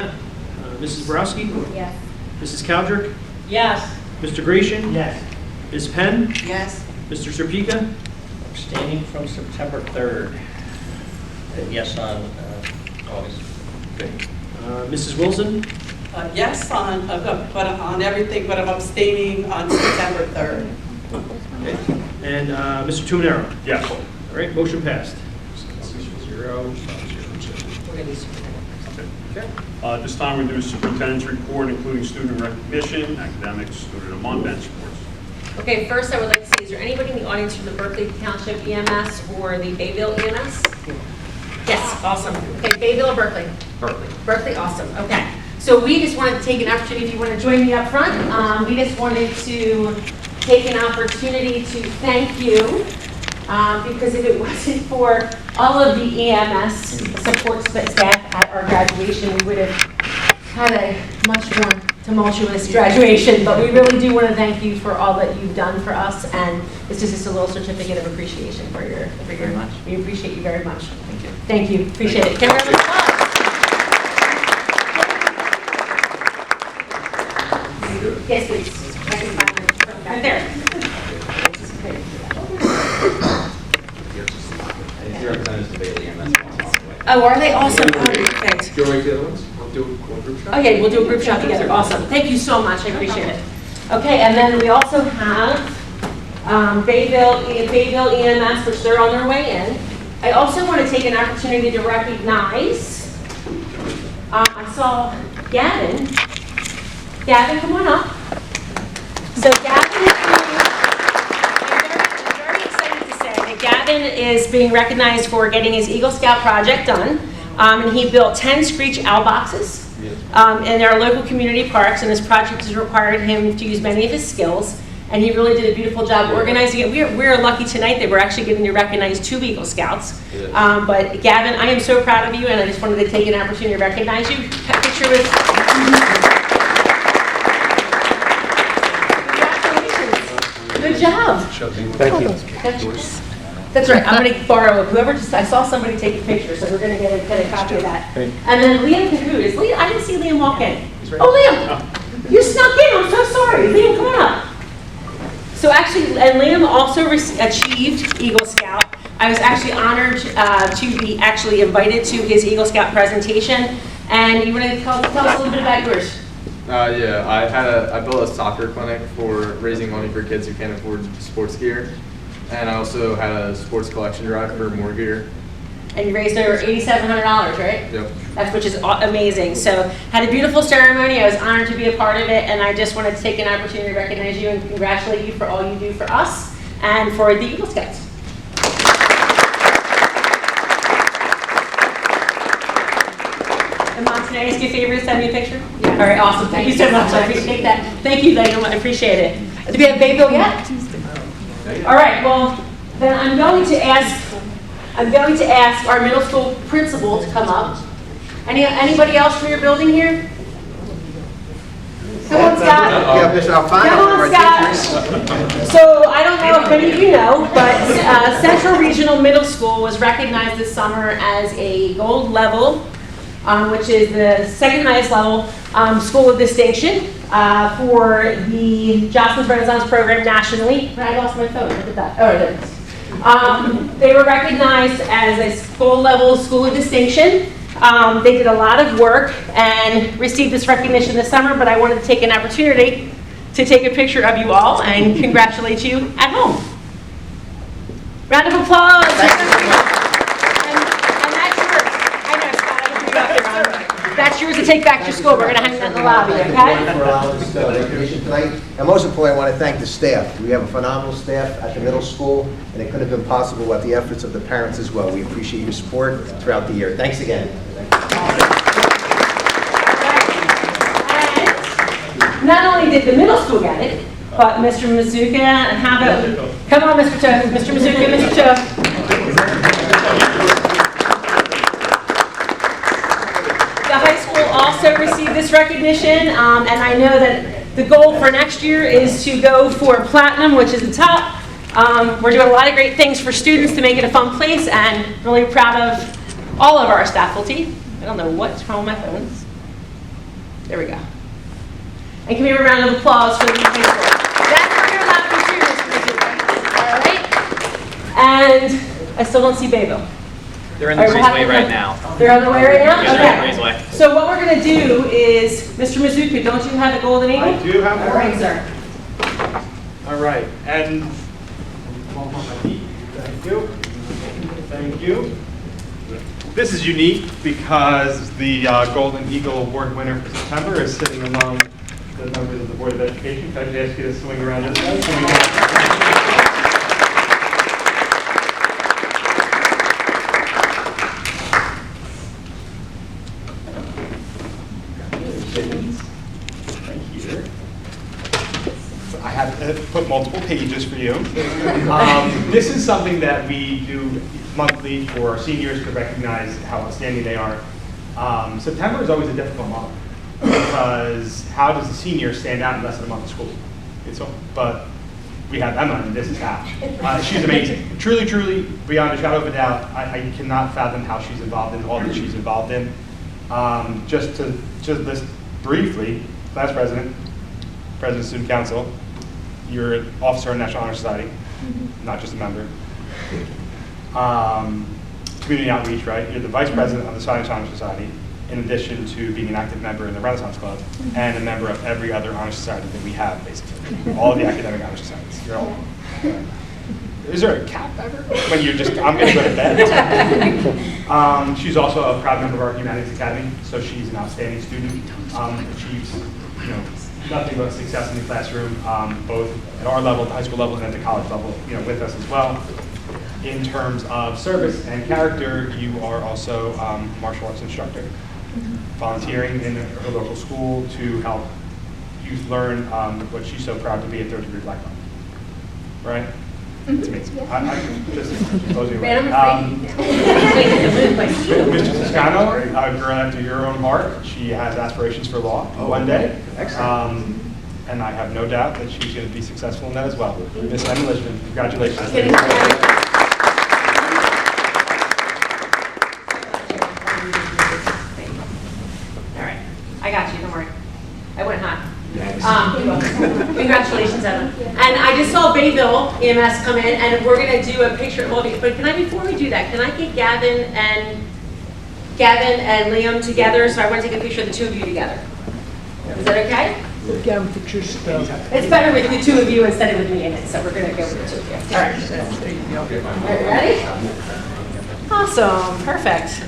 none. Mrs. Borowski? Yes. Mrs. Cowdrick? Yes. Mr. Grecian? Yes. Ms. Penn? Yes. Mr. Serpica? Abstaining from September 3rd. And yes on August. Okay. Mrs. Wilson? Yes on, but on everything, but I'm abstaining on September 3rd. Okay. And Mr. Tumanero? Yes. All right, motion passed. 0. Okay. This time we do a superintendent's report, including student recognition, academics, student and on-bench sports. Okay, first I would like to see, is there anybody in the audience from the Berkeley Township EMS or the Bayville EMS? Yes, awesome. Okay, Bayville or Berkeley? Berkeley. Berkeley, awesome, okay. So we just wanted to take an opportunity, if you want to join me up front, we just wanted to take an opportunity to thank you, because if it wasn't for all of the EMS support staff at our graduation, we would have had a much more tumultuous graduation, but we really do want to thank you for all that you've done for us, and this is just a little certificate of appreciation for your much. We appreciate you very much. Thank you. Thank you. Appreciate it. Can we have an applause? Yes, please. Right there. Oh, are they awesome? Oh, thanks. Do you want to make the other ones? We'll do one group shot? Oh yeah, we'll do a group shot together. Awesome. Thank you so much. I appreciate it. Okay, and then we also have Bayville EMS, which they're on their way in. I also want to take an opportunity to recognize, I saw Gavin. Gavin, come on up. So Gavin is I'm very excited to say that Gavin is being recognized for getting his Eagle Scout project done. And he built 10 Screech Owl boxes in our local community parks, and this project has required him to use many of his skills, and he really did a beautiful job organizing it. We're lucky tonight that we're actually getting to recognize 2 Eagle Scouts. But Gavin, I am so proud of you, and I just wanted to take an opportunity to recognize you. Have a picture with... Good job. Thank you. That's right. I'm going to borrow whoever I saw somebody take a picture, so we're going to get a copy of that. And then Liam Cahoot. I didn't see Liam walk in. Oh, Liam, you snuck in. I'm so sorry. Liam, come on up. So actually, and Liam also achieved Eagle Scout. I was actually honored to be actually invited to his Eagle Scout presentation. And you want to tell us a little bit about yours? Yeah, I built a soccer clinic for raising money for kids who can't afford sports gear, and I also had a sports collection drive for more gear. And you raised over $8,700, right? Yep. Which is amazing. So had a beautiful ceremony. I was honored to be a part of it, and I just wanted to take an opportunity to recognize you and congratulate you for all you do for us and for the Eagle Scouts. And Mom, can I ask you a favor to send me a picture? Yeah. All right, awesome. Thank you so much. I appreciate that. Thank you, Liam. I appreciate it. Do we have Bayville yet? All right. Well, then I'm going to ask our middle school principal to come up. Anybody else from your building here? Come on, Scott. Yeah, Mr. Alfano. Come on, Scott. So I don't know if many of you know, but Central Regional Middle School was recognized this summer as a gold level, which is the second highest level school of distinction for the Jocelyn's Renaissance program nationally. I lost my phone. Look at that. Oh, there it is. They were recognized as a school level school of distinction. They did a lot of work and received this recognition this summer, but I wanted to take an opportunity to take a picture of you all and congratulate you at home. Round of applause. And that's yours. I know, Scott, I didn't up there. That's yours to take back to your school. We're going to hang that in the lobby, okay? Thank you for allowing us recognition tonight. And most importantly, I want to thank the staff. We have a phenomenal staff at the middle school, and it couldn't have been possible without the efforts of the parents as well. We appreciate your support throughout the year. Thanks again. And not only did the middle school get it, but Mr. Mazuka, and how about, come on, Mr. Cho, Mr. Mazuka, Mr. Cho. The high school also received this recognition, and I know that the goal for next year is to go for platinum, which is the top. We're doing a lot of great things for students to make it a fun place, and really proud of all of our faculty. I don't know what's wrong with my phone. There we go. And can we have a round of applause for the new high school? That's where you're allowed to do, Mr. All right? And I still don't see Bayville. They're in the breezeway right now. They're on the way right now? Yeah, they're in the breezeway. So what we're going to do is, Mr. Mizuka, don't you have the golden eagle? I do have one. All right, sir. All right, and thank you. Thank you. This is unique because the Golden Eagle Award winner for September is sitting among the members of the Board of Education. Can I just ask you to swing around this way? Right here. I have put multiple pages for you. This is something that we do monthly for our seniors to recognize how outstanding they are. September is always a difficult month because how does the senior stand out in less than a month of school? But we have Emma, and this is how. She's amazing. Truly, truly, beyond a shadow of a doubt, I cannot fathom how she's involved in all that she's involved in. Just to list briefly, class president, president of student council, you're an officer in National Honor Society, not just a member. Community outreach, right? You're the vice president of the Science Honor Society, in addition to being an active member in the Renaissance Club and a member of every other honor society that we have, basically. All of the academic honor societies. You're all. Is there a cap ever? When you're just, I'm going to go to bed. She's also a proud member of our Humanities Academy, so she's an outstanding student. Achieves, nothing but success in the classroom, both at our level, the high school level, and at the college level, with us as well. In terms of service and character, you are also a martial arts instructor, volunteering in her local school to help youth learn what she's so proud to be, a third-degree black belt. Right? It's amazing. I just closing away. Mr. Toscano, a girl after your own heart. She has aspirations for law one day. And I have no doubt that she's going to be successful in that as well. Miss Emma Lishman, congratulations. All right, I got you, don't worry. I went hot. Congratulations, Emma. And I just saw Bayville EMS come in, and we're going to do a picture. Well, but can I, before we do that, can I get Gavin and Liam together? So I want to take a picture of the two of you together. Is that okay? It's better with the two of you instead of with me in it, so we're going to go with the two of you. All right. Are you ready? Awesome. Perfect.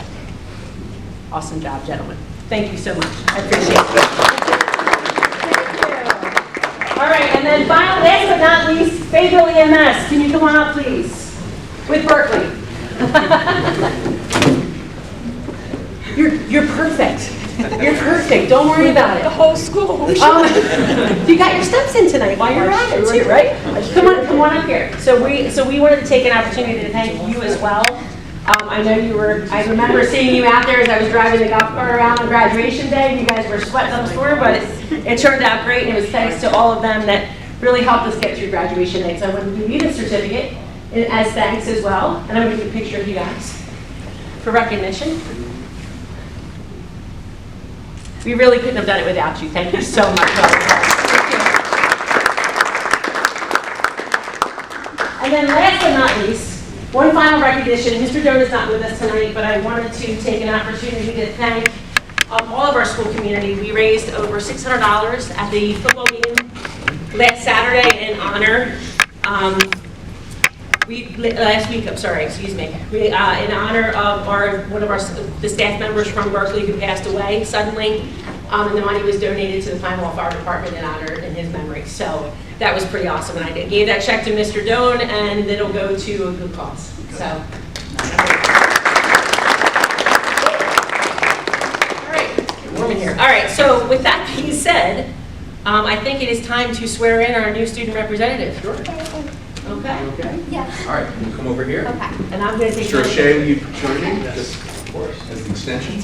Awesome job, gentlemen. Thank you so much. I appreciate it. All right, and then finally, last but not least, Bayville EMS. Can you come on up, please? With Berkeley. You're perfect. You're perfect. Don't worry about it. The whole school. You got your steps in tonight while you're at it too, right? Come on up here. So we wanted to take an opportunity to thank you as well. I know I remember seeing you out there as I was driving the golf cart around on graduation day. You guys were sweating up a storm, but it turned out great, and it was thanks to all of them that really helped us get through graduation night. So I wanted to give you the certificate as thanks as well, and I'm going to take a picture of you guys for recognition. We really couldn't have done it without you. Thank you so much. And then last but not least, one final recognition. Mr. Doan is not with us tonight, but I wanted to take an opportunity to thank all of our school community. We raised over $600 at the football game last Saturday in honor. In honor of one of the staff members from Berkeley who passed away suddenly, and the money was donated to the Pine Wall Fire Department in honor in his memory. So that was pretty awesome, and I gave that check to Mr. Doan, and it'll go to a good cause. So. All right, warm in here. All right. So with that being said, I think it is time to swear in our new student representative. Sure. Okay. Yes. All right, can you come over here? Okay. And I'm going to take. Mr. O'Shea, will you join me? Yes, of course, as the extension.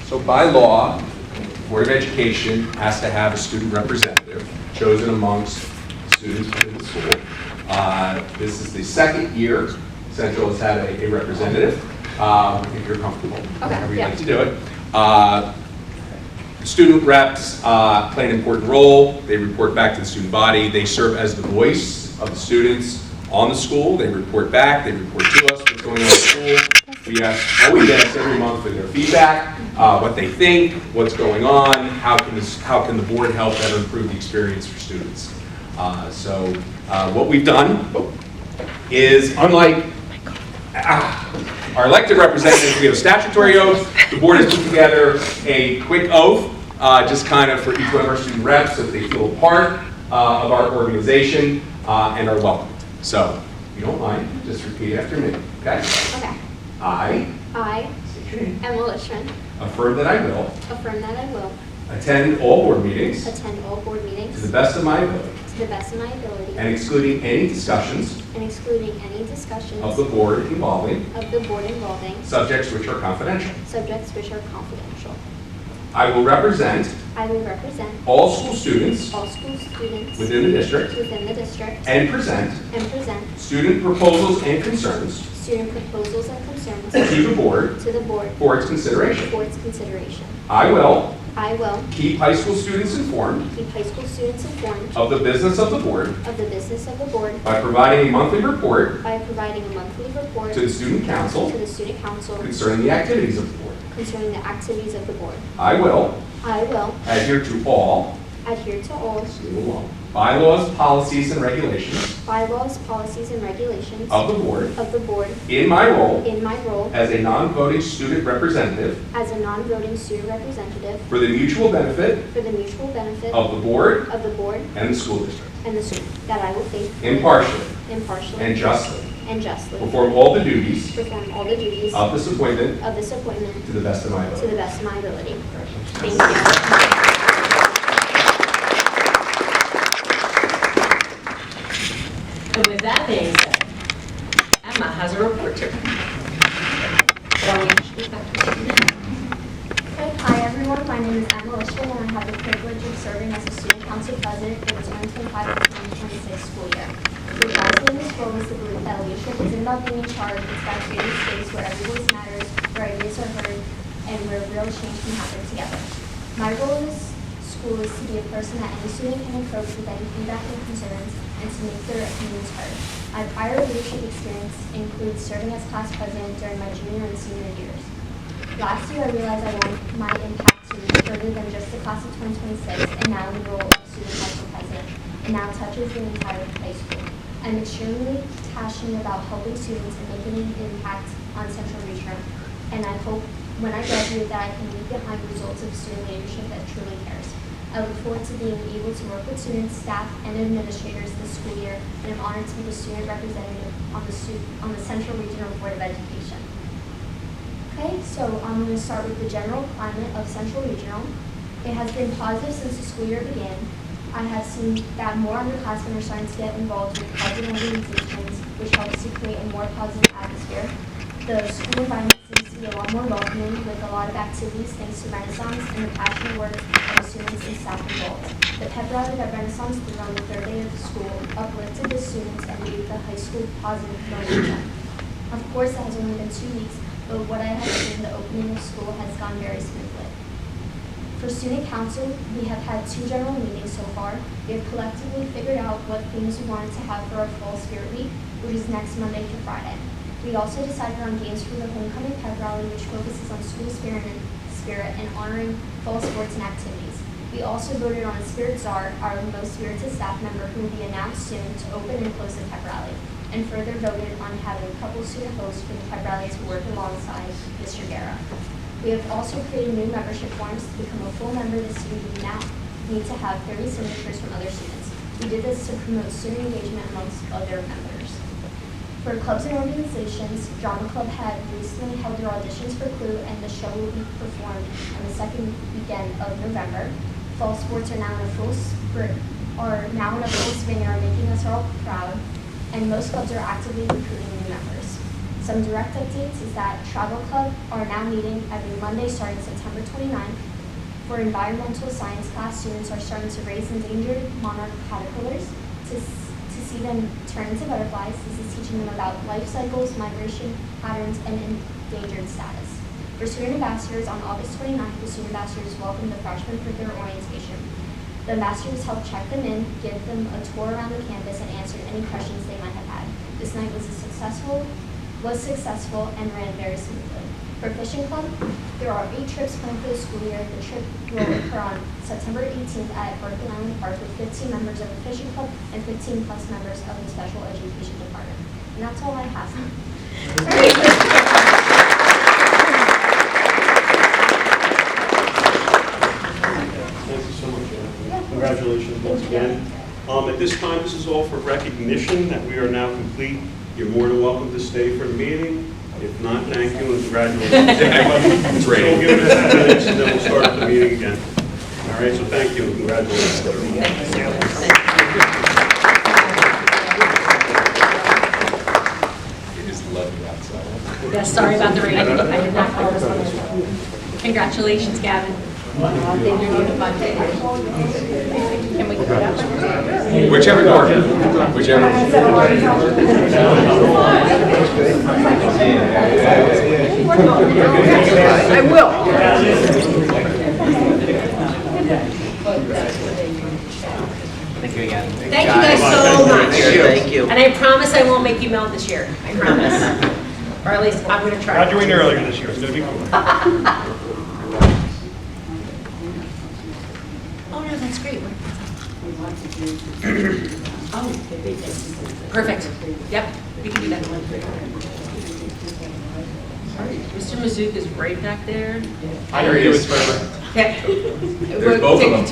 So by law, the Board of Education has to have a student representative chosen amongst students in the school. This is the second year Central has had a representative, if you're comfortable. Okay, However you'd yeah. like to do it. Student reps play an important role. They report back to the student body. They serve as the voice of the students on the school. They report back. They report to us what's going on in the school. We always ask every month for their feedback, what they think, what's going on, how can the board help better improve the experience for students. So what we've done is, unlike our elected representatives, we have a statutory oath. The board has put together a quick oath, just kind of for each one of our student reps, so that they feel a part of our organization and are welcome. So, if you don't mind, just repeat after me, okay? Okay. I, I, state your name, Emma Lishman, affirm that I will affirm that I will attend all board meetings attend all board to meetings the best of my ability, to the best of my ability and excluding any discussions and excluding any discussions of the board involving of the board involving subjects which are confidential. subjects which are confidential. I will represent I will represent all school students all school students within the district within the district and present and present student proposals and concerns student proposals and concerns to the board to the board for its consideration. for its consideration. I will I will keep high school students informed keep high school students informed of the business of the board of the business of the board by providing a monthly report by providing a monthly report to the student council to the student council concerning the activities of the board. concerning the activities of the board. I will I will adhere to all adhere to all bylaws, policies, and regulations bylaws, policies, and regulations of the board in my role in my role as a non-voting student representative as a non-voting student representative for the mutual benefit for the mutual benefit of the board of the board and the school district, and the student, that I will faithfully, impartially impartially, and justly and justly perform all the duties perform all the duties of this appointment of this appointment to the best of my to ability. the best of my ability. Congratulations. Thank you. And with that being said, Emma has a report to. Hi everyone, my name is Emma Lishman and I have the privilege of serving as a student council president for the 2025-2026 school year. The advisement in this role is the belief that leadership isn't about being in charge, it's about creating a space where every voice matters, where ideas are heard, and where real change can happen together. My role in this school is to be a person that any student can approach with any feedback and concerns and to make their opinions heard. My prior leadership experience includes serving as class president during my junior and senior years. Last year, I realized I wanted my impact to reach further than just the class of 2026, and now in the role of student council president, and now touches the entire high school. I'm extremely passionate about helping students and making an impact on Central Regional, and I hope when I graduate that I can leave behind results of student leadership that truly cares. I look forward to being able to work with students, staff, and administrators this school year, and I'm honored to be the student representative on the Central Regional Board of Education. Okay, so I'm going to start with the general climate of Central Regional. It has been positive since the school year began. I have seen that more underclassmen are starting to get involved with positive organizations, which helps to create a more positive atmosphere. The school environment seems to be a lot more welcoming with a lot of activities thanks to Renaissance and the passionate work of the students and staff involved. The pep rally that Renaissance did on the third day of school uplifted the students and gave the high school positive momentum. Of course, it has only been 2 weeks, but what I have seen, the opening of school has gone very smoothly. For student council, we have had 2 general meetings so far. We have collectively figured out what themes we wanted to have for our Fall Spirit Week, which is next Monday through Friday. We also decided on games for the homecoming pep rally, which focuses on school spirit and honoring fall sports and activities. We also voted on a Spirit Czar, our most spirited staff member, who will be announced soon to open and close the pep rally, and further voted on having a couple student hosts for the pep rally to work alongside Mr. Guerra. We have also created new membership forms. To become a full member this year, you now need to have 30 signatures from other students. We did this to promote student engagement amongst other members. For clubs and organizations, Drama Club had recently held their auditions for Clue, and the show will be performed on the second weekend of November. Fall sports are now in a full swing and are making us all proud, and most clubs are actively recruiting new members. Some direct updates is that Travel Club are now meeting every Monday starting September 29th. For environmental science class, students are starting to raise endangered monarch caterpillars to see them turn into butterflies. This is teaching them about life cycles, migration patterns, and endangered status. For student ambassadors, on August 29th, the student ambassadors welcomed the freshmen for their orientation. The ambassadors helped check them in, give them a tour around the campus, and answered any questions they might have had. This night was successful and ran very smoothly. For Fishing Club, there are 8 trips planned for the school year. The trip will occur on September 18th at Berkeley Island Park with 15 members of the Fishing Club and 15 plus members of the Special Education Department. And that's all I have. Thank you so much, Anna. Congratulations once again. At this time, this is all for recognition that we are now complete. You're more than welcome to stay for the meeting. If not, thank you and congratulations. It's ready. We'll give it a few minutes and then we'll start the meeting again. All right, so thank you and congratulations. It is lovely outside. Yeah, sorry about the rain. I did not call this one. Congratulations, Gavin. Can we go that way? Whichever door. Whichever. I will. Thank you again. Thank you guys so much. Thank you. And I promise I won't make you melt this year. I promise. Or at least I'm going to try. Graduating earlier this year, it's going to be cool. Oh, no, that's great. Oh, perfect. Yep, we can do that. Mr. Mazook is right back there. I hear you, it's forever. Yep. There's both of them.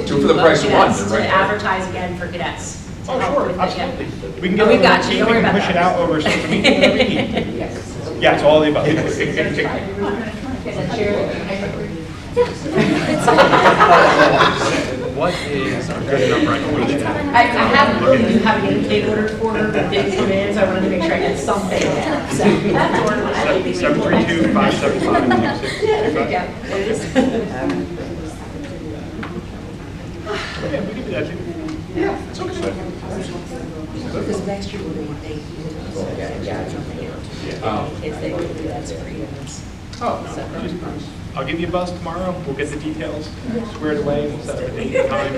Two for the price of one. Cadets, They're to right there. advertise again for cadets. Oh, sure, absolutely. We can Oh, get we over got the you. team, Don't we worry can about push it that. out over social media, whatever we need. Yeah, it's all the above. What is our good number? I really do have a game cake ordered for her, but big demands. I wanted to make sure I get something. So that's what I think. 732-575-2665. Yeah, it is. Yeah, we can do that too. Yeah, it's okay. Because next year we'll be if they would do that's free. Oh, no, I'll give you a buzz tomorrow. We'll get the details squared away. We'll set up a date and time.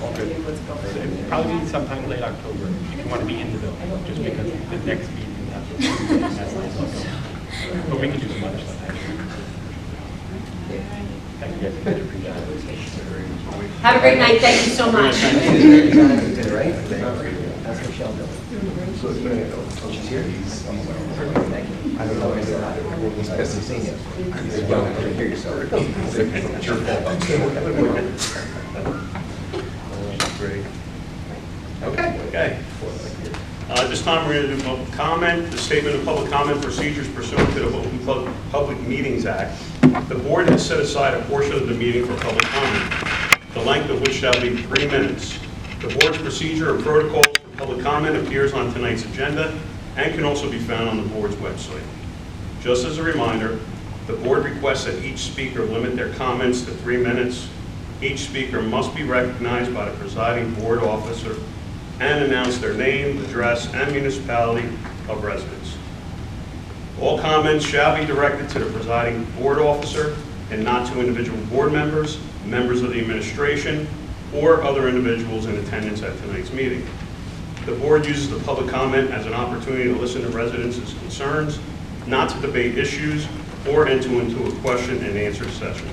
All good. It'll probably be sometime late October if you want to be in the building, just because the next meeting that's but we can do some other stuff. Thank you. Have a great night. Thank you so much. That's Michelle Miller. She's here. I don't know. He's pissed to see you. He's young. I can hear yourself. It's your fault. Great. Okay. At this time, we're going to do public comment. The statement of public comment procedures pursuant to the Open Public Meetings Act. The board has set aside a portion of the meeting for public comment, the length of which shall be 3 minutes. The board's procedure and protocols for public comment appears on tonight's agenda and can also be found on the board's website. Just as a reminder, the board requests that each speaker limit their comments to 3 minutes. Each speaker must be recognized by the presiding board officer and announce their name, address, and municipality of residence. All comments shall be directed to the presiding board officer and not to individual board members, members of the administration, or other individuals in attendance at tonight's meeting. The board uses the public comment as an opportunity to listen to residents' concerns, not to debate issues or enter into a question and answer session.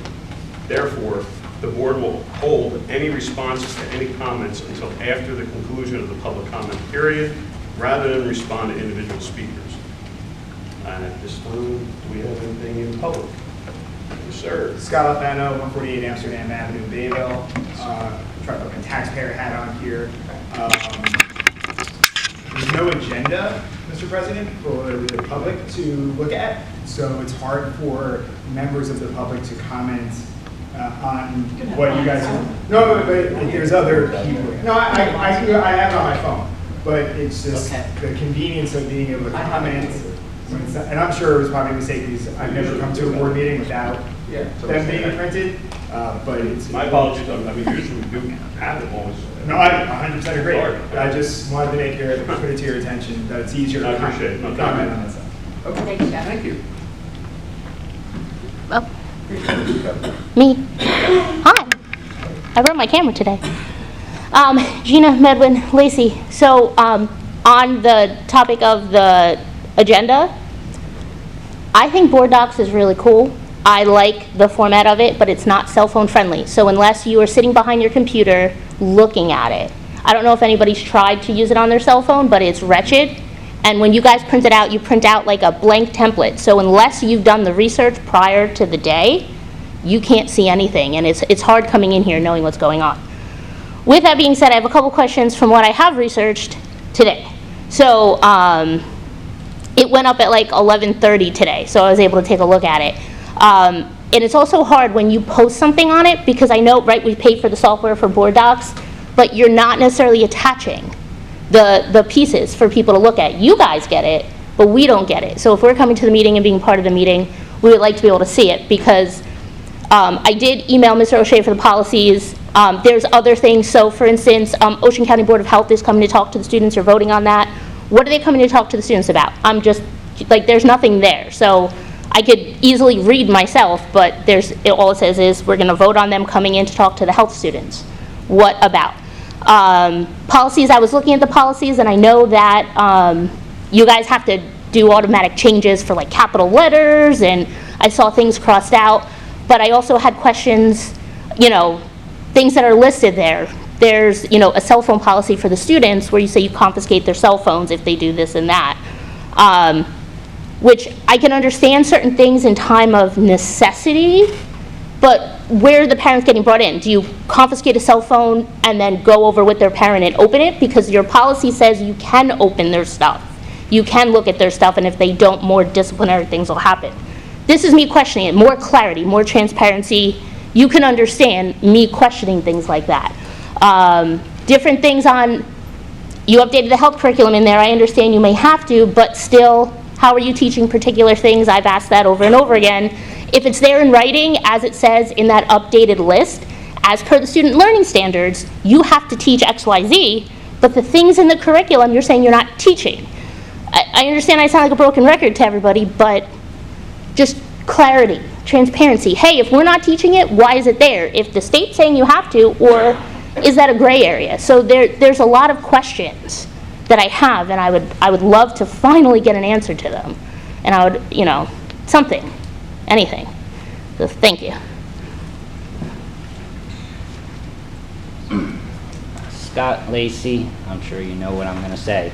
Therefore, the board will hold any responses to any comments until after the conclusion of the public comment period, rather than respond to individual speakers. At this time, do we have anything in public? Yes, sir. Scott Alfano, 148 Amsterdam Avenue, Bayville. Try to put my taxpayer hat on here. There's no agenda, Mr. President, for the public to look at, so it's hard for members of the public to comment on what you guys. No, but there's other people. No, I have it on my phone, but it's just the convenience of being able to comment. And I'm sure it was probably a mistake because I've never come to a board meeting without them being printed. But it's. My apologies, I mean, usually we do have them always. No, I 100% agree. Sorry. I just wanted to put it to your attention that it's easier I to appreciate it. No, thank comment you. on that stuff. Thank you, Jeff. Thank you. Me. Hi. I brought my camera today. Gina, Medwin, Lacey. So on the topic of the agenda, I think board docs is really cool. I like the format of it, but it's not cell phone friendly. So unless you are sitting behind your computer looking at it, I don't know if anybody's tried to use it on their cell phone, but it's wretched. And when you guys print it out, you print out like a blank template. So unless you've done the research prior to the day, you can't see anything. And it's hard coming in here knowing what's going on. With that being said, I have a couple questions from what I have researched today. So it went up at like 11:30 today, so I was able to take a look at it. And it's also hard when you post something on it, because I know, right, we pay for the software for board docs, but you're not necessarily attaching the pieces for people to look at. You guys get it, but we don't get it. So if we're coming to the meeting and being part of the meeting, we would like to be able to see it, because I did email Mr. O'Shea for the policies. There's other things. So for instance, Ocean County Board of Health is coming to talk to the students. You're voting on that. What are they coming to talk to the students about? I'm just, like, there's nothing there. So I could easily read myself, but all it says is we're going to vote on them coming in to talk to the health students. What about? Policies, I was looking at the policies, and I know that you guys have to do automatic changes for like capital letters, and I saw things crossed out, but I also had questions, things that are listed there. There's, a cell phone policy for the students where you say you confiscate their cell phones if they do this and that. Which I can understand certain things in time of necessity, but where are the parents getting brought in? Do you confiscate a cell phone and then go over with their parent and open it? Because your policy says you can open their stuff. You can look at their stuff, and if they don't, more disciplinary things will happen. This is me questioning it, more clarity, more transparency. You can understand me questioning things like that. Different things on, you updated the health curriculum in there. I understand you may have to, but still, how are you teaching particular things? I've asked that over and over again. If it's there in writing, as it says in that updated list, as per the student learning standards, you have to teach X, Y, Z, but the things in the curriculum you're saying you're not teaching. I understand I sound like a broken record to everybody, but just clarity, transparency. Hey, if we're not teaching it, why is it there? If the state's saying you have to, or is that a gray area? So there's a lot of questions that I have, and I would love to finally get an answer to them. And I would, something, anything. So thank you. Scott Lacey, I'm sure you know what I'm going to say.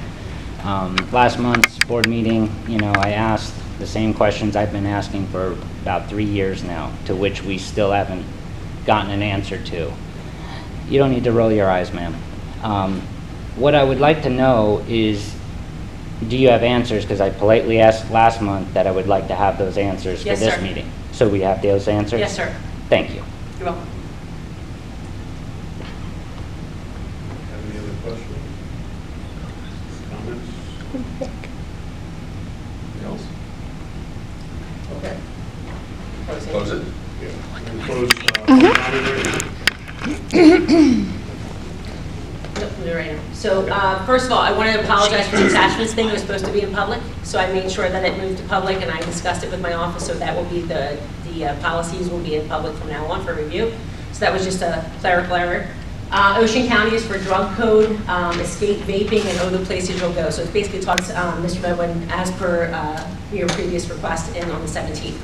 Last month's board meeting, I asked the same questions I've been asking for about 3 years now, to which we still haven't gotten an answer to. You don't need to roll your eyes, ma'am. What I would like to know is, do you have answers? Because I politely asked last month that I would like to have those answers for Yes, this sir. meeting. So we have those answers? Yes, sir. Thank you. You're welcome. Have any other questions? Comments? Anything else? Okay. Close it? Yeah. We'll close, So first of all, I want to apologize for the attachments thing. It was supposed to be in public, so I made sure that it moved to public, and I discussed it with my office, so that will be the policies will be in public from now on for review. So that was just a clerical error. Ocean County is for drug code, escape vaping, and other places you'll go. So it's basically talks, Mr. Medwin, as per your previous request in on the 17th.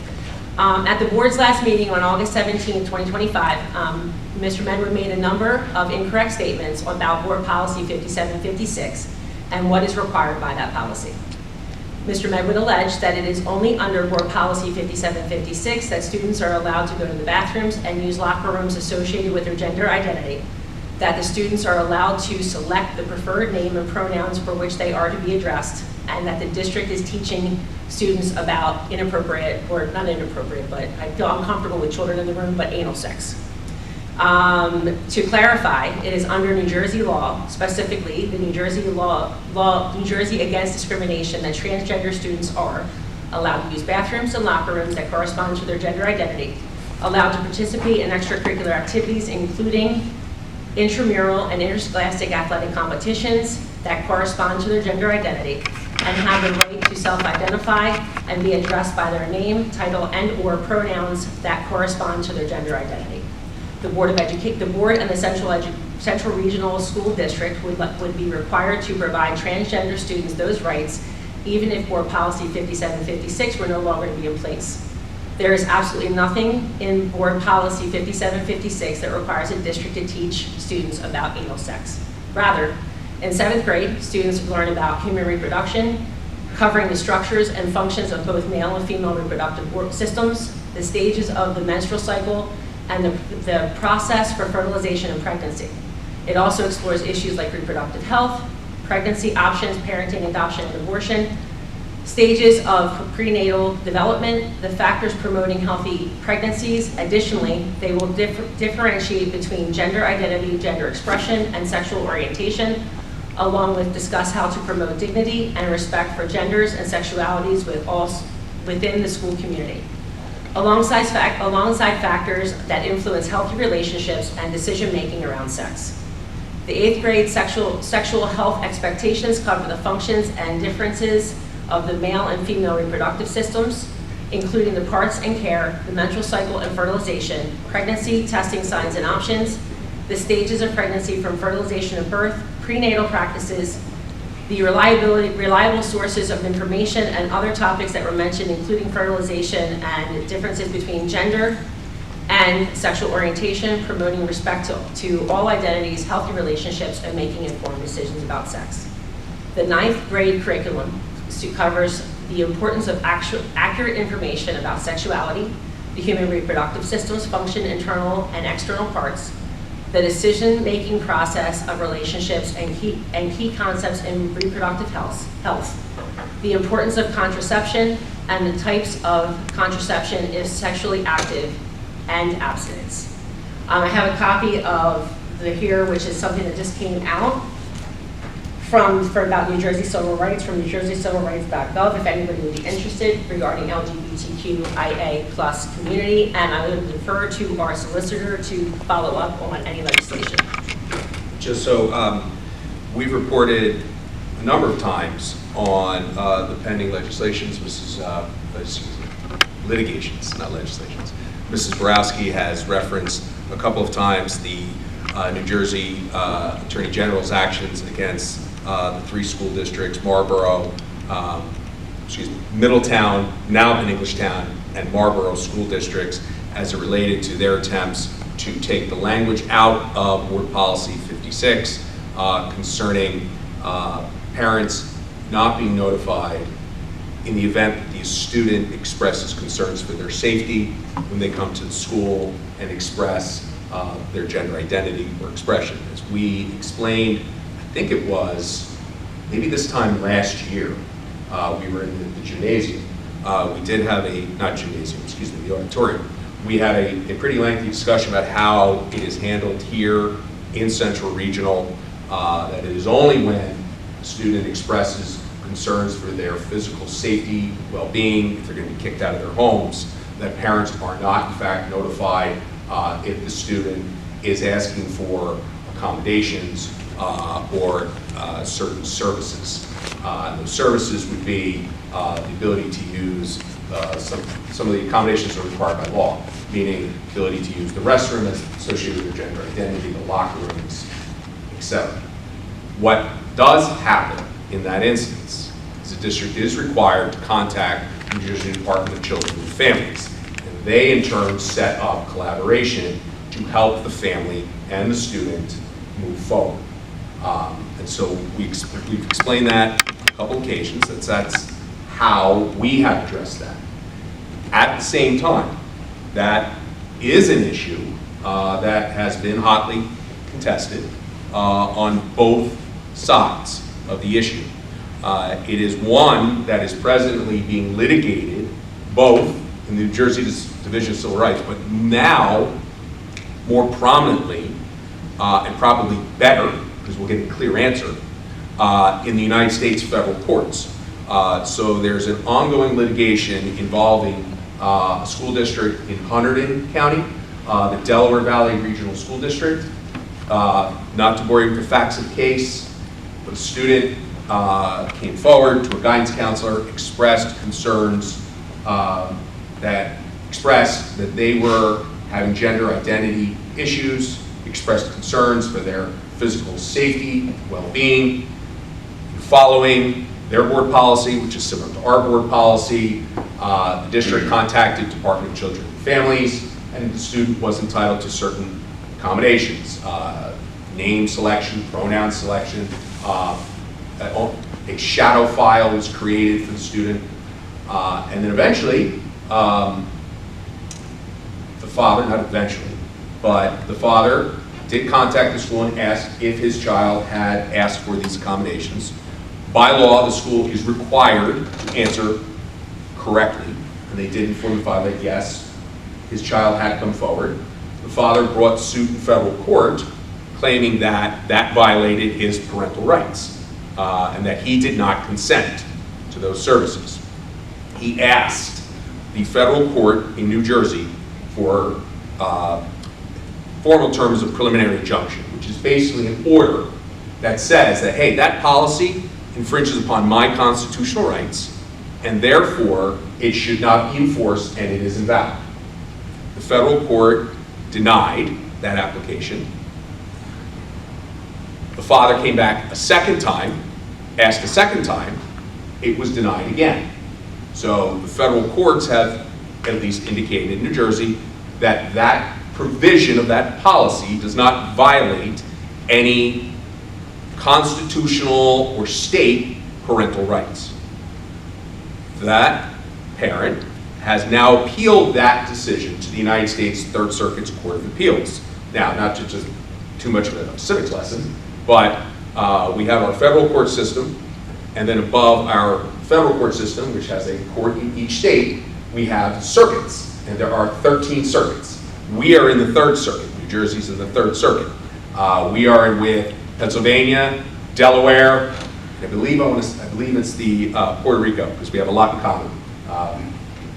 At the board's last meeting on August 17, 2025, Mr. Medwin made a number of incorrect statements about Board Policy 5756 and what is required by that policy. Mr. Medwin alleged that it is only under Board Policy 5756 that students are allowed to go to the bathrooms and use locker rooms associated with their gender identity, that the students are allowed to select the preferred name and pronouns for which they are to be addressed, and that the district is teaching students about inappropriate, or not inappropriate, but I feel uncomfortable with children in the room, but anal sex. To clarify, it is under New Jersey law, specifically the New Jersey New Jersey Against Discrimination, that transgender students are allowed to use bathrooms and locker rooms that correspond to their gender identity, allowed to participate in extracurricular activities, including intramural and interscholastic athletic competitions that correspond to their gender identity, and have the right to self-identify and be addressed by their name, title, and/or pronouns that correspond to their gender identity. The Board and the Central Regional School District would be required to provide transgender students those rights, even if Board Policy 5756 were no longer to be in place. There is absolutely nothing in Board Policy 5756 that requires a district to teach students about anal sex. Rather, in 7th grade, students learn about human reproduction, covering the structures and functions of both male and female reproductive systems, the stages of the menstrual cycle, and the process for fertilization and pregnancy. It also explores issues like reproductive health, pregnancy options, parenting, adoption, and abortion, stages of prenatal development, the factors promoting healthy pregnancies. Additionally, they will differentiate between gender identity, gender expression, and sexual orientation, along with discuss how to promote dignity and respect for genders and sexualities within the school community. Alongside factors that influence healthy relationships and decision-making around sex. The 8th grade sexual health expectations cover the functions and differences of the male and female reproductive systems, including the parts and care, the menstrual cycle and fertilization, pregnancy, testing signs and options, the stages of pregnancy from fertilization to birth, prenatal practices, the reliable sources of information, and other topics that were mentioned, including fertilization and differences between gender and sexual orientation, promoting respect to all identities, healthy relationships, and making informed decisions about sex. The 9th grade curriculum covers the importance of accurate information about sexuality, the human reproductive system's function, internal and external parts, the decision-making process of relationships, and key concepts in reproductive health, the importance of contraception, and the types of contraception if sexually active, and abstinence. I have a copy of the HERE, which is something that just came out for about New Jersey civil rights, from NewJerseyCivilRights.gov, if anybody would be interested regarding LGBTQIA+ community, and I would refer to our solicitor to follow up on any legislation. Just so, we've reported a number of times on the pending legislations, litigations, not legislations. Mrs. Borowski has referenced a couple of times the New Jersey Attorney General's actions against the 3 school districts, Marlborough, Middletown, now in Englishtown, and Marlborough school districts, as it related to their attempts to take the language out of Board Policy 56 concerning parents not being notified in the event that the student expresses concerns for their safety when they come to the school and express their gender identity or expression. As we explained, I think it was maybe this time last year, we were in the gymnasium. We did have the auditorium. We had a pretty lengthy discussion about how it is handled here in Central Regional, that it is only when a student expresses concerns for their physical safety, well-being, if they're going to be kicked out of their homes, that parents are not in fact notified if the student is asking for accommodations or certain services. Those services would be the ability to use some of the accommodations that are required by law, meaning ability to use the restroom that's associated with their gender identity, the locker rooms, etc. What does happen in that instance is the district is required to contact the New Jersey Department of Children and Families. And they in turn set up collaboration to help the family and the student move forward. And so we've explained that on a couple occasions, that's how we have addressed that. At the same time, that is an issue that has been hotly contested on both sides of the issue. It is one that is presently being litigated both in the New Jersey Division of Civil Rights, but now more prominently and probably better, because we'll get a clear answer, in the United States federal courts. So there's an ongoing litigation involving a school district in Hunterdon County, the Delaware Valley Regional School District. Not to bore you with the facts of the case, but a student came forward to a guidance counselor, expressed concerns that they were having gender identity issues, expressed concerns for their physical safety, well-being. Following their board policy, which is similar to our board policy, the district contacted Department of Children and Families, and the student was entitled to certain accommodations, name selection, pronoun selection, a shadow file was created for the student, and then eventually, the father, not eventually, but the father did contact the school and asked if his child had asked for these accommodations. By law, the school is required to answer correctly, and they did inform the father that yes, his child had come forward. The father brought suit in federal court, claiming that that violated his parental rights, and that he did not consent to those services. He asked the federal court in New Jersey for formal terms of preliminary injunction, which is basically an order that says that, hey, that policy infringes upon my constitutional rights, and therefore it should not be enforced and it is invalid. The federal court denied that application. The father came back a second time, asked a second time, it was denied again. So the federal courts have at least indicated in New Jersey that that provision of that policy does not violate any constitutional or state parental rights. That parent has now appealed that decision to the United States Third Circuit's Court of Appeals. Now, not to just too much of a civics lesson, but we have our federal court system, and then above our federal court system, which has a court in each state, we have circuits, and there are 13 circuits. We are in the Third Circuit. New Jersey's in the Third Circuit. We are with Pennsylvania, Delaware, and I believe it's the Puerto Rico, because we have a lot in common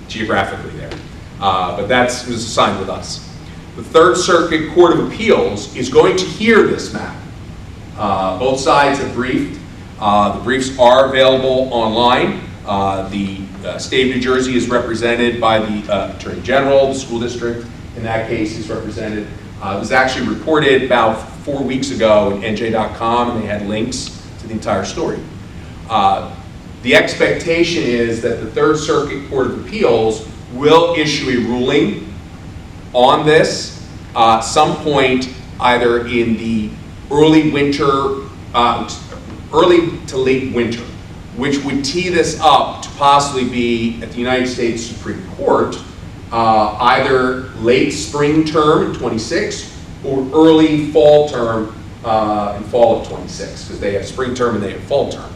geographically there. But that was assigned with us. The Third Circuit Court of Appeals is going to hear this matter. Both sides have briefed. The briefs are available online. The state of New Jersey is represented by the Attorney General. The school district, in that case, is represented. It was actually reported about 4 weeks ago in NJ.com, and they had links to the entire story. The expectation is that the Third Circuit Court of Appeals will issue a ruling on this some point either in the early to late winter, which would tee this up to possibly be at the United States Supreme Court, either late spring term in 26 or early fall term in fall of 26, because they have spring term and they have fall term.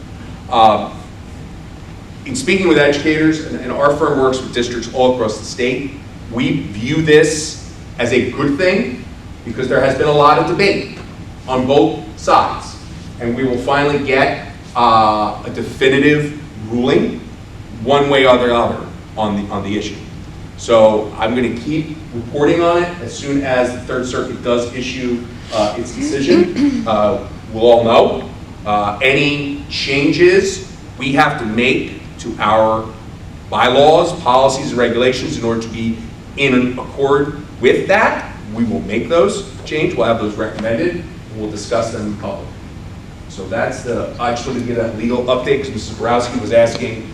In speaking with educators, and our firm works with districts all across the state, we view this as a good thing because there has been a lot of debate on both sides. And we will finally get a definitive ruling one way or the other on the issue. So I'm going to keep reporting on it as soon as the Third Circuit does issue its decision. We'll all know. Any changes we have to make to our bylaws, policies, and regulations in order to be in accord with that, we will make those change. We'll have those recommended, and we'll discuss them in public. So that's I just wanted to give that legal update because Mrs. Borowski was asking.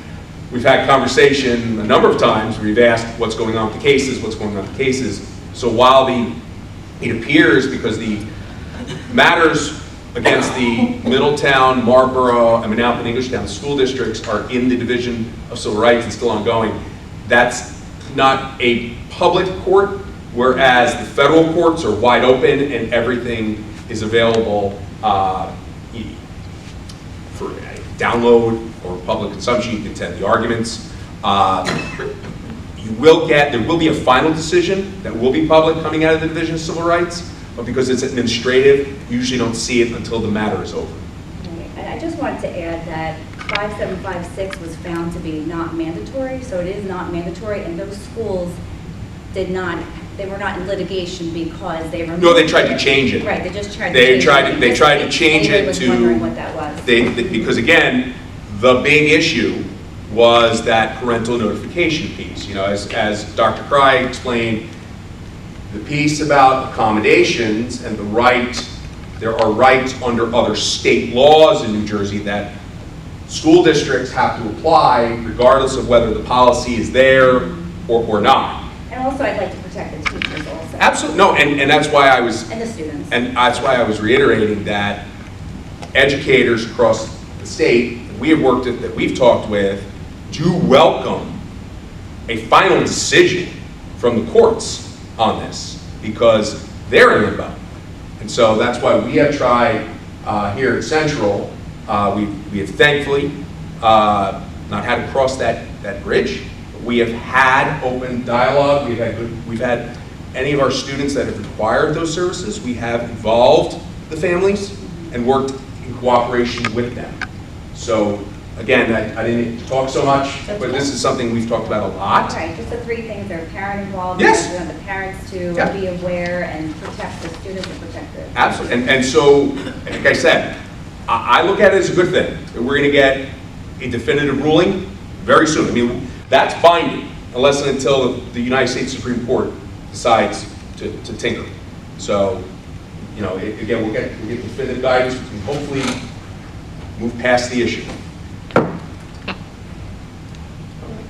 We've had conversation a number of times where we've asked what's going on with the cases, what's going on with the cases. So while it appears, because the matters against the Middletown, Marlborough, and Manalapan Englishtown school districts are in the Division of Civil Rights and still ongoing, that's not a public court, whereas the federal courts are wide open and everything is available for download or public consumption. You can attend the arguments. There will be a final decision that will be public coming out of the Division of Civil Rights, but because it's administrative, you usually don't see it until the matter is over. And I just wanted to add that 5756 was found to be not mandatory, so it is not mandatory, and those schools did not, they were not in litigation because they removed. No, they tried to change it. Right, they just tried to They change it. tried to change Anybody it was to. wondering what that was. Because again, the big issue was that parental notification piece. You know, as Dr. Cry explained, the piece about accommodations and the right, there are rights under other state laws in New Jersey that school districts have to apply regardless of whether the policy is there or not. And also, I'd like to protect the teachers also. Absolutely, no, and that's why I was, And the students. and that's why I was reiterating that educators across the state, that we've talked with, do welcome a final decision from the courts on this, because they're in limbo. And so that's why we have tried here at Central, we have thankfully not had to cross that bridge. We have had open dialogue. We've had any of our students that have required those services, we have involved the families and worked in cooperation with them. So again, I didn't talk so much, but this is something we've talked about a lot. Right, just the three things, there are parent involvement. Yes. We want the parents to Yeah. be aware and protect the students and protect the. Absolutely, and so, like I said, I look at it as a good thing. We're gonna get a definitive ruling very soon. I mean, that's binding, unless and until the United States Supreme Court decides to tinker. So, you know, again, we'll get definitive guidance, we can hopefully move past the issue.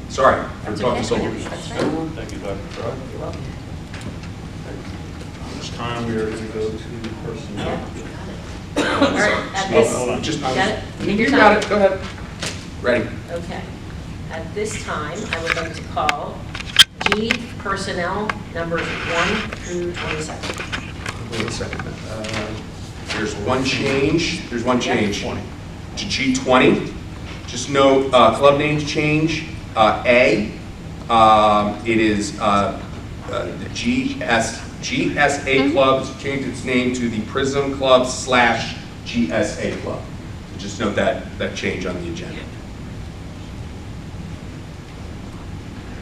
Sorry, for talking so long. Thank you, Dr. Crowd. You're welcome. This time we are going to go to personnel. All right, at this, Hold on. Just, got it? Take you your got time. it, go ahead. Ready? Okay. At this time, I would like to call G personnel numbers 1 through 27. Wait a second. There's one change, to G20. Just note, club names change. A, it is the GSA Club has changed its name to the Prism Club / GSA Club. So just note that change on the agenda.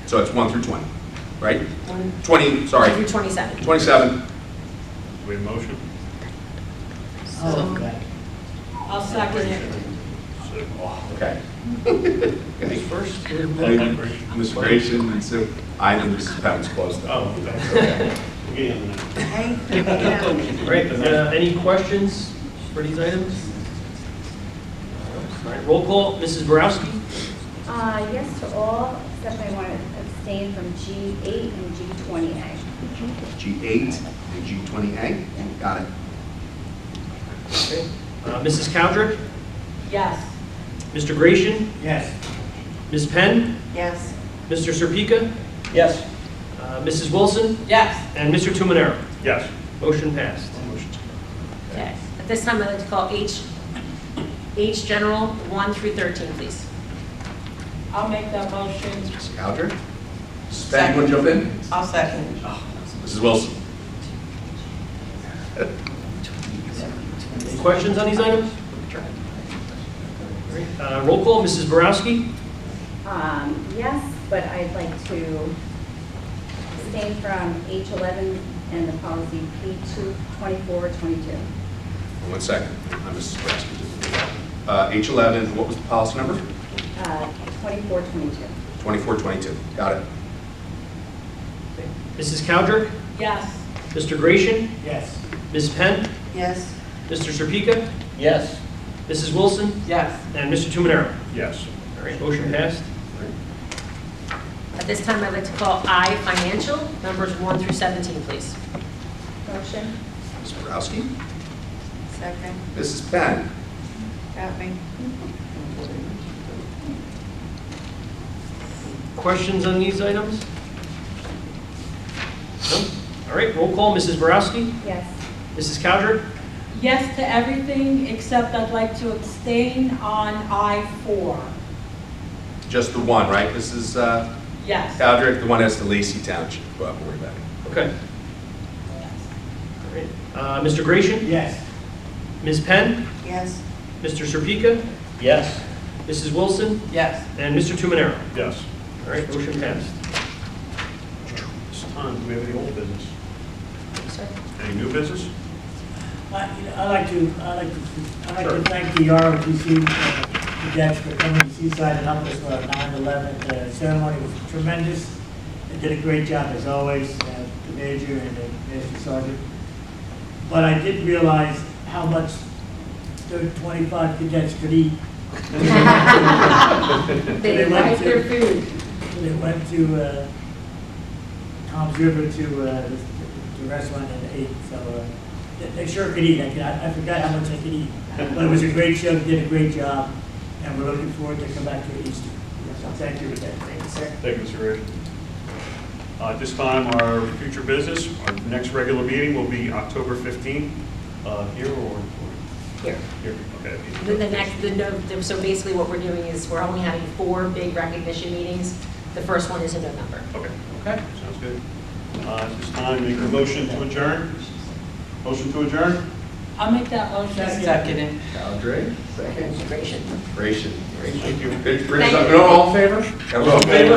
So it's 1 through 20, right? 20, sorry. 1 through 27. 27. Do we have a motion? I'll second it. Okay. Who's first? Mr. Grayson, and so I and Mrs. Pounds closed. Oh, okay. All right, any questions for these items? All right, roll call, Mrs. Borowski? Yes to all, except I want to abstain from G8 and G20A. G8 and G20A. Got it. Okay. Mrs. Cowdrick? Yes. Mr. Gratian? Yes. Ms. Penn? Yes. Mr. Serpica? Yes. Mrs. Wilson? Yes. And Mr. Tumanero? Yes. Motion passed. Okay. At this time, I'd like to call H general 1 through 13, please. I'll make that motion. Mrs. Cowdrick? Mrs. Penn, you want to jump in? I'll second. Mrs. Wilson? Any questions on these items? All right, roll call, Mrs. Borowski? Yes, but I'd like to abstain from H11 and the policy P22422. 1 second. I'm Mrs. Brasky. H11, what was the policy number? 2422. 2422. Got it. Mrs. Cowdrick? Yes. Mr. Gratian? Yes. Ms. Penn? Yes. Mr. Serpica? Yes. Mrs. Wilson? Yes. And Mr. Tumanero? Yes. All right, motion passed. At this time, I'd like to call I financial numbers 1 through 17, please. Motion? Ms. Borowski? Second. Mrs. Penn? Got me. Questions on these items? No? All right, roll call, Mrs. Borowski? Yes. Mrs. Cowdrick? Yes to everything, except I'd like to abstain on I4. Just the one, right? Mrs. Yes. Cowdrick, the one that's the Lacey Township. Go ahead, worry about it. Okay. All right. Mr. Gratian? Yes. Ms. Penn? Yes. Mr. Serpica? Yes. Mrs. Wilson? Yes. And Mr. Tumanero? Yes. All right, motion passed. This time, do we have any old business? Sir. Any new business? I'd like to thank the ROTC cadets for coming to Seaside and helping us with our 9/11. The ceremony was tremendous. They did a great job as always, the major and the master sergeant. But I didn't realize how much the 25 cadets could eat. They like their food. They went to Tom's River to the restaurant and ate. So they sure could eat. I forgot how much they could eat. But it was a great show. They did a great job, and we're looking forward to come back to Easter. So thank you again. Thank you, sir. Thank you, Mr. Ray. At this time, our future business, our next regular meeting will be October 15th, here or? Here. Here, okay. So basically what we're doing is we're only having 4 big recognition meetings. The first one is in November. Okay. Okay. Sounds good. At this time, make a motion to adjourn. Motion to adjourn? I'll make that motion. Second. Aldray, second. Integration. Ration. Thank you. All in favor? All in favor?